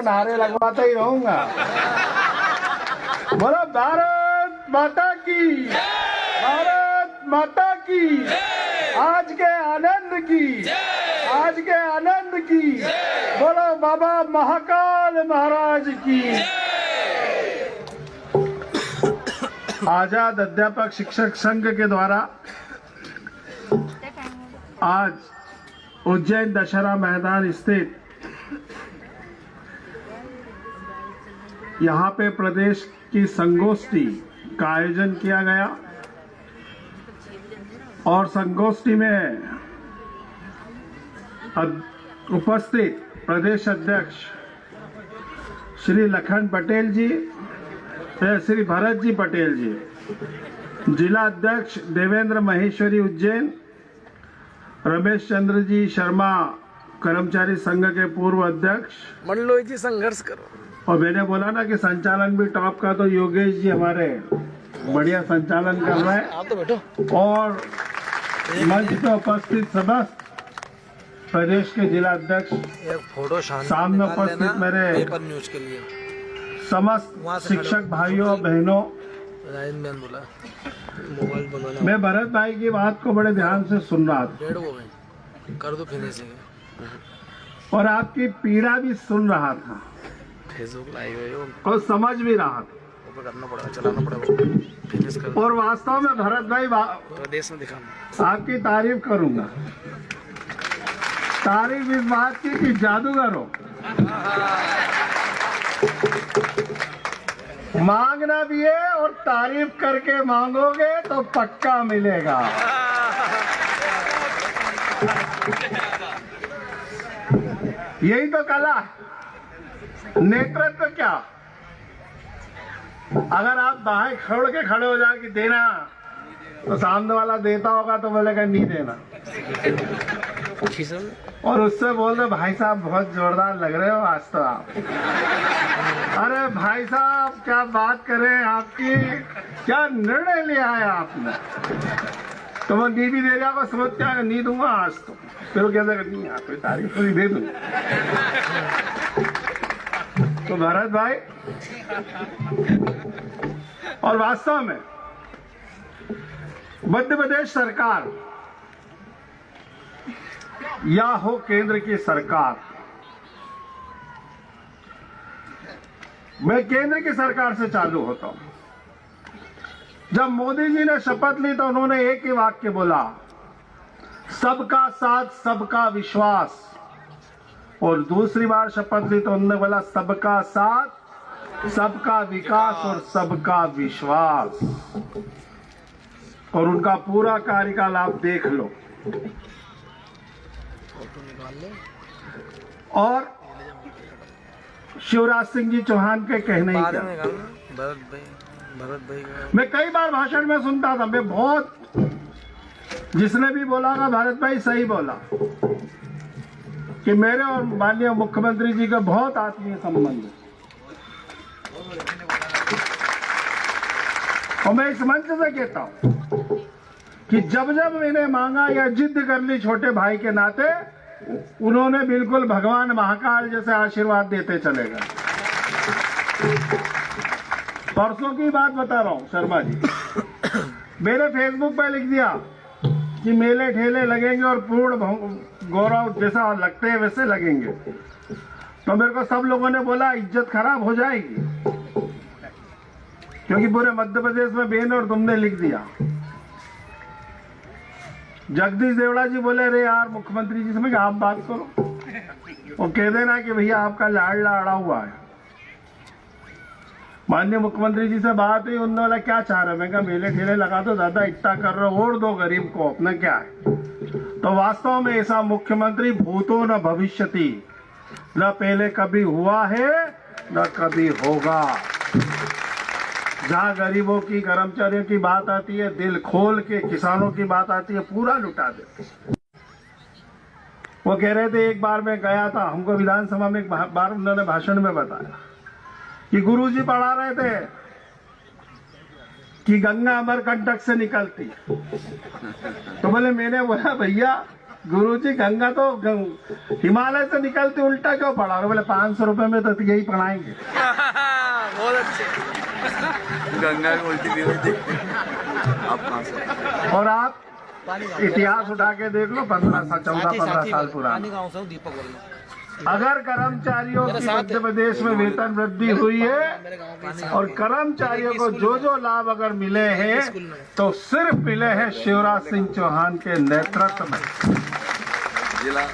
नारे लगवाता ही रहूंगा। बोलो भारत माता की, भारत माता की, आज के आनंद की, आज के आनंद की। बोलो बाबा महाकाल महाराज की। आजाद अध्यापक शिक्षक संघ के द्वारा आज उज्जैन दशहरा मैदान स्थित यहाँ पे प्रदेश की संगोष्ठी का आयोजन किया गया और संगोष्ठी में उपस्थित प्रदेश अध्यक्ष श्री लखन पटेल जी, श्री भरत जी पटेल जी, जिला अध्यक्ष देवेंद्र महेश्वरी उज्जैन, रमेश चंद्र जी शर्मा कर्मचारी संघ के पूर्व अध्यक्ष। मंडलोई जी संघर्ष करो। और मैंने बोला ना कि संचालन भी टॉप का, तो योगेश जी हमारे बढ़िया संचालन कर रहे हैं। आप तो बैठो। और मंच पे उपस्थित समस्त प्रदेश के जिला अध्यक्ष, एक फोटो सामने उपस्थित मेरे पेपर न्यूज के लिए समस्त शिक्षक भाइयों बहनों, बोला मोबाइल बनवाना। मैं भरत भाई की बात को बड़े ध्यान से सुन रहा था। 1:30 हो गए, कर दो फिनिशिंग। और आपकी पीड़ा भी सुन रहा था फेसबुक लाइव और समझ भी रहा था। करना पड़ेगा, चलाना पड़ेगा, फिनिश कर। और वास्तव में भरत भाई देश में दिखाना। आपकी तारीफ करूंगा। तारीफ इस बात की कि जादूगर हो। मांगना भी है और तारीफ करके मांगोगे तो पक्का मिलेगा। यही तो कला है। नेतृत्व क्या, अगर आप बाहें खोल के खड़े हो जाए कि देना, तो सामने वाला देता होगा तो बोलेगा नहीं देना। और उससे बोल दो भाई साहब बहुत जोरदार लग रहे हो आज तो आप। अरे भाई साहब क्या बात करें, आपकी क्या निर्णय लिया है आपने। तो वो नी भी दे रहा, समझ क्या नहीं दूंगा आज तो। फिर वो कहते नहीं आप तारीफ पूरी दे दूंगा। तो भरत भाई, और वास्तव में मध्य प्रदेश सरकार या हो केंद्र की सरकार, मैं केंद्र की सरकार से चालू होता हूं। जब मोदी जी ने शपथ ली तो उन्होंने एक ही वाक्य बोला, सबका साथ सबका विश्वास। और दूसरी बार शपथ ली तो उन्होंने बोला सबका साथ सबका विकास और सबका विश्वास। और उनका पूरा कार्यकाल आप देख लो। और शिवराज सिंह जी चौहान के कहने ही क्या, भरत भाई मैं कई बार भाषण में सुनता था। मैं बहुत, जिसने भी बोला ना भरत भाई सही बोला कि मेरे और माननीय मुख्यमंत्री जी का बहुत आत्मीय संबंध है। और मैं इस मंच से कहता हूं कि जब जब मैंने मांगा या जिद कर ली छोटे भाई के नाते, उन्होंने बिल्कुल भगवान महाकाल जैसे आशीर्वाद देते चले गए। परसों की बात बता रहा हूं शर्मा जी, मेरे फेसबुक पे लिख दिया कि मेले ठेले लगेंगे और पूर्ण गौरव जैसा लगते हैं वैसे लगेंगे। तो मेरे को सब लोगों ने बोला इज्जत खराब हो जाएगी, क्योंकि पूरे मध्य प्रदेश में बैन और तुमने लिख दिया। जगदीश देवड़ा जी बोले अरे यार मुख्यमंत्री जी से आप बात करो और कह देना कि भैया आपका लाडला अड़ा हुआ है। माननीय मुख्यमंत्री जी से बात हुई, उन्होंने बोला क्या चाह रहे, मैं कहा मेले ठेले लगा दो दादा, इतना कर रहे हो और दो गरीब को, अपना क्या है। तो वास्तव में ऐसा मुख्यमंत्री भूतो न भविष्यति, न पहले कभी हुआ है न कभी होगा। जहाँ गरीबों की, कर्मचारियों की बात आती है, दिल खोल के किसानों की बात आती है, पूरा लुटा देते। वो कह रहे थे एक बार मैं गया था, हमको विधानसभा में एक बार उन्होंने भाषण में बताया कि गुरुजी पढ़ा रहे थे कि गंगा अमरकंटक से निकलती। तो बोले, मैंने बोला भैया गुरुजी गंगा तो हिमालय से निकलती उल्टा क्यों पड़ा? बोले 500 रुपए में तो यही पढ़ाएंगे। बहुत अच्छे। गंगा की उल्टी भी हुई थी। आप कहाँ से? और आप इतिहास उठा के देख लो, 14 साल पुराना। दीपक बोल अगर कर्मचारियों की मध्य प्रदेश में वेतन वृद्धि हुई है और कर्मचारियों को जो जो लाभ अगर मिले हैं तो सिर्फ मिले हैं शिवराज सिंह चौहान के नेतृत्व में। जिला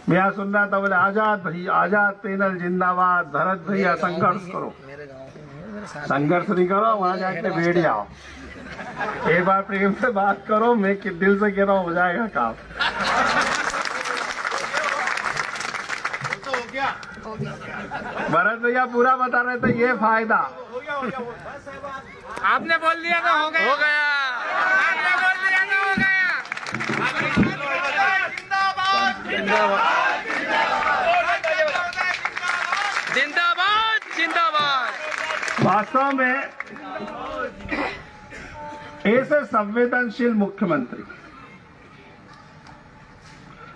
मैं यहाँ सुन रहा था, बोले आजाद भैया, आजाद पैनल जिंदाबाद, भरत भैया संघर्ष करो। संघर्ष नहीं करो, वहां जाके बैठ जाओ, एक बार प्रेम से बात करो। मैं दिल से कह रहा हूँ, हो जाएगा काम। भरत भैया पूरा बता रहे थे, ये फायदा आपने बोल दिया तो हो गया। हो गया। आपने बोल दिया तो हो गया। जिंदाबाद जिंदाबाद। वास्तव में ऐसे संवेदनशील मुख्यमंत्री,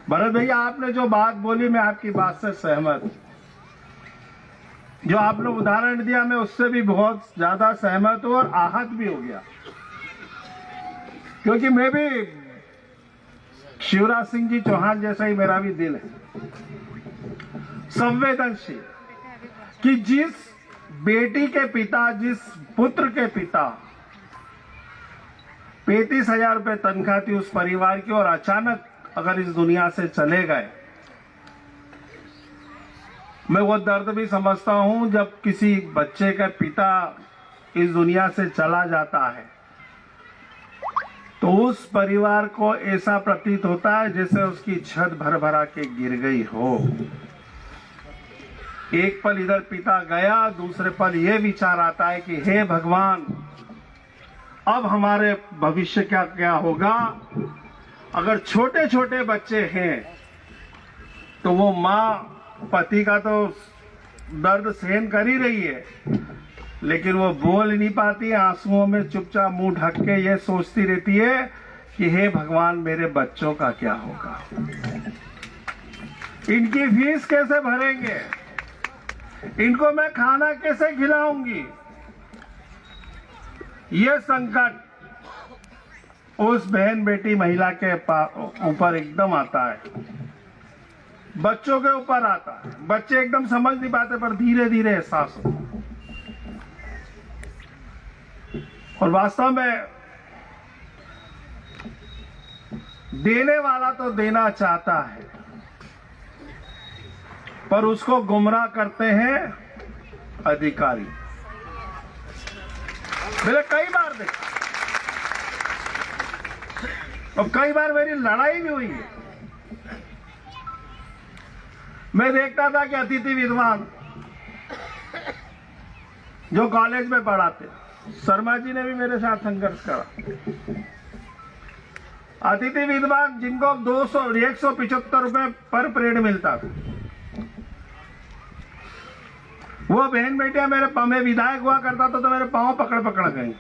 भरत भैया आपने जो बात बोली मैं आपकी बात से सहमत हूं। जो आपने उदाहरण दिया मैं उससे भी बहुत ज्यादा सहमत हूं और आहत भी हो गया, क्योंकि मैं भी शिवराज सिंह जी चौहान जैसा ही मेरा भी दिल है, संवेदनशील, कि जिस बेटी के पिता, जिस पुत्र के पिता 35,000 रुपए तनख्वाह थी उस परिवार की और अचानक अगर इस दुनिया से चले गए, मैं वो दर्द भी समझता हूं जब किसी बच्चे का पिता इस दुनिया से चला जाता है तो उस परिवार को ऐसा प्रतीत होता है जैसे उसकी छत भर भरा के गिर गई हो। एक पल इधर पिता गया, दूसरे पल ये विचार आता है कि हे भगवान, अब हमारे भविष्य का क्या होगा। अगर छोटे छोटे बच्चे हैं तो वो माँ पति का तो दर्द सहन कर ही रही है, लेकिन वो बोल नहीं पाती, आंसुओं में चुपचाप मुंह ढक के ये सोचती रहती है कि हे भगवान, मेरे बच्चों का क्या होगा, इनकी फीस कैसे भरेंगे, इनको मैं खाना कैसे खिलाऊंगी। ये संकट उस बहन बेटी महिला के ऊपर एकदम आता है, बच्चों के ऊपर आता है। बच्चे एकदम समझ नहीं पाते पर धीरे धीरे एहसास होता है। और वास्तव में देने वाला तो देना चाहता है पर उसको गुमराह करते हैं अधिकारी। मैंने कई बार देखा और कई बार मेरी लड़ाई भी हुई है। मैं देखता था कि अतिथि विद्वान जो कॉलेज में पढ़ाते, शर्मा जी ने भी मेरे साथ संघर्ष करा। अतिथि विद्वान जिनको 175 रुपए पर पीरियड मिलता था, वो बहन बेटियां मैं विधायक हुआ करता था तो मेरे पांव पकड़ पकड़ गई।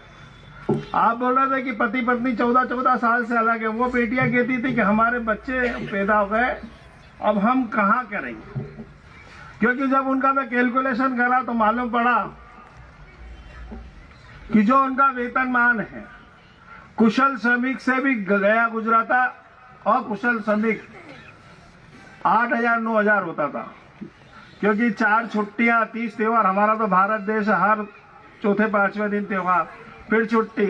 आप बोल रहे थे कि पति पत्नी 14-14 साल से अलग है, वो बेटियां कहती थी कि हमारे बच्चे पैदा हो गए, अब हम कहाँ करेंगे। क्योंकि जब उनका मैं कैलकुलेशन करा तो मालूम पड़ा कि जो उनका वेतनमान है कुशल श्रमिक से भी गया गुजराता, और कुशल श्रमिक 8,000-9,000 होता था, क्योंकि 4 छुट्टियां, 30 त्योहार, हमारा तो भारत देश हर चौथे 5वें दिन त्योहार, फिर छुट्टी,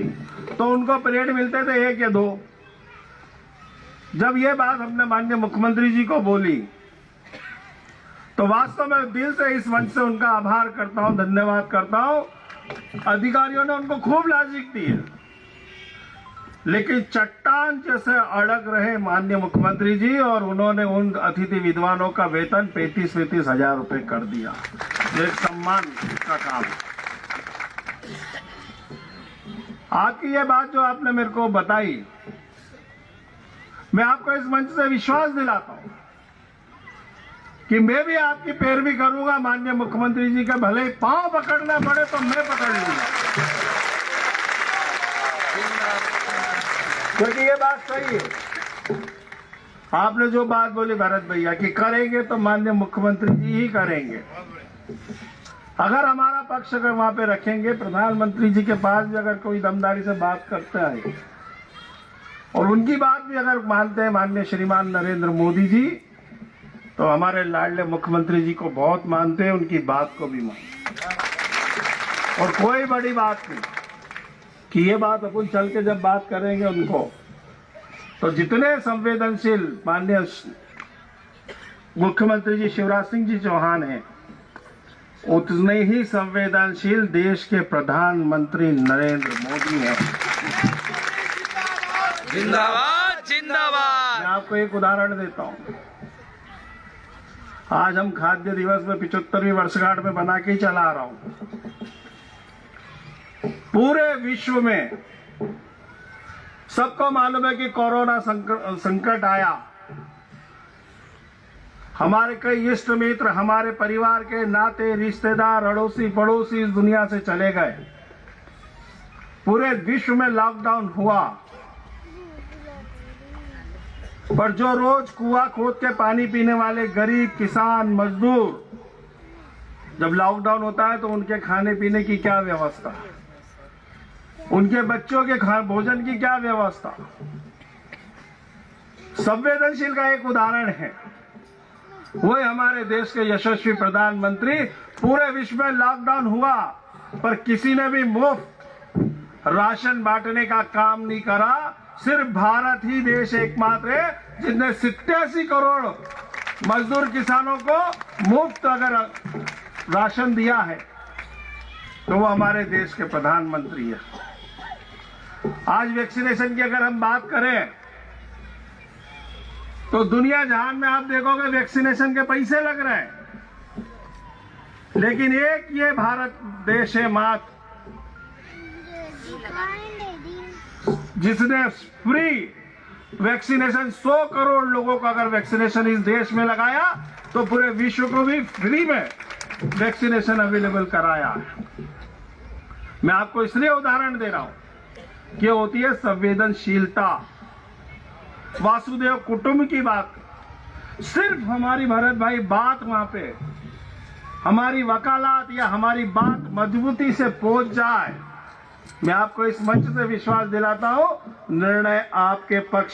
तो उनको पीरियड मिलते थे 1 या 2। जब ये बात हमने माननीय मुख्यमंत्री जी को बोली तो वास्तव में दिल से इस मंच से उनका आभार करता हूं, धन्यवाद करता हूं। अधिकारियों ने उनको खूब लाजिक दी है, लेकिन चट्टान जैसे अड़ग रहे माननीय मुख्यमंत्री जी, और उन्होंने उन अतिथि विद्वानों का वेतन 35-35 हजार रुपए कर दिया। ये एक सम्मान का काम है। आपकी ये बात जो आपने मेरे को बताई, मैं आपको इस मंच से विश्वास दिलाता हूं कि मैं भी आपकी पैरवी करूंगा। माननीय मुख्यमंत्री जी के भले ही पांव पकड़ना पड़े तो मैं पकड़ लूंगा, क्योंकि ये बात सही है। आपने जो बात बोली भरत भैया कि करेंगे तो माननीय मुख्यमंत्री जी ही करेंगे। अगर हमारा पक्ष अगर वहां पे रखेंगे, प्रधानमंत्री जी के पास भी अगर कोई दमदारी से बात करता है और उनकी बात भी अगर मानते हैं माननीय श्रीमान नरेंद्र मोदी जी, तो हमारे लाडले मुख्यमंत्री जी को बहुत मानते हैं, उनकी बात को भी मानते हैं। और कोई बड़ी बात नहीं कि ये बात अपन चल के जब बात करेंगे उनको, तो जितने संवेदनशील माननीय मुख्यमंत्री जी शिवराज सिंह जी चौहान हैं, उतने ही संवेदनशील देश के प्रधानमंत्री नरेंद्र मोदी हैं। जिंदाबाद जिंदाबाद। मैं आपको एक उदाहरण देता हूं। आज हम खाद्य दिवस में 75वीं वर्षगांठ में बना के ही चला रहा हूं। पूरे विश्व में सबको मालूम है कि कोरोना संकट आया, हमारे कई इष्ट मित्र, हमारे परिवार के नाते रिश्तेदार, अड़ोसी पड़ोसी इस दुनिया से चले गए। पूरे विश्व में लॉकडाउन हुआ, पर जो रोज कुआं खोद के पानी पीने वाले गरीब किसान मजदूर, जब लॉकडाउन होता है तो उनके खाने पीने की क्या व्यवस्था, उनके बच्चों के भोजन की क्या व्यवस्था। संवेदनशील का एक उदाहरण है, वो हमारे देश के यशस्वी प्रधानमंत्री। पूरे विश्व में लॉकडाउन हुआ पर किसी ने भी मुफ्त राशन बांटने का काम नहीं करा। सिर्फ भारत ही देश एकमात्र है जिसने 87 करोड़ मजदूर किसानों को मुफ्त अगर राशन दिया है, तो वो हमारे देश के प्रधानमंत्री है। आज वैक्सीनेशन की अगर हम बात करें तो दुनिया जहान में आप देखोगे वैक्सीनेशन के पैसे लग रहे हैं, लेकिन एक ये भारत देश है मात्र जिसने फ्री वैक्सीनेशन 100 करोड़ लोगों को अगर वैक्सीनेशन इस देश में लगाया तो पूरे विश्व को भी फ्री में वैक्सीनेशन अवेलेबल कराया है। मैं आपको इसलिए उदाहरण दे रहा हूं कि होती है संवेदनशीलता, वासुदेव कुटुंब की बात। सिर्फ हमारी भरत भाई बात वहां पे, हमारी वकालत या हमारी बात मजबूती से पहुंच जाए, मैं आपको इस मंच से विश्वास दिलाता हूं, निर्णय आपके पक्ष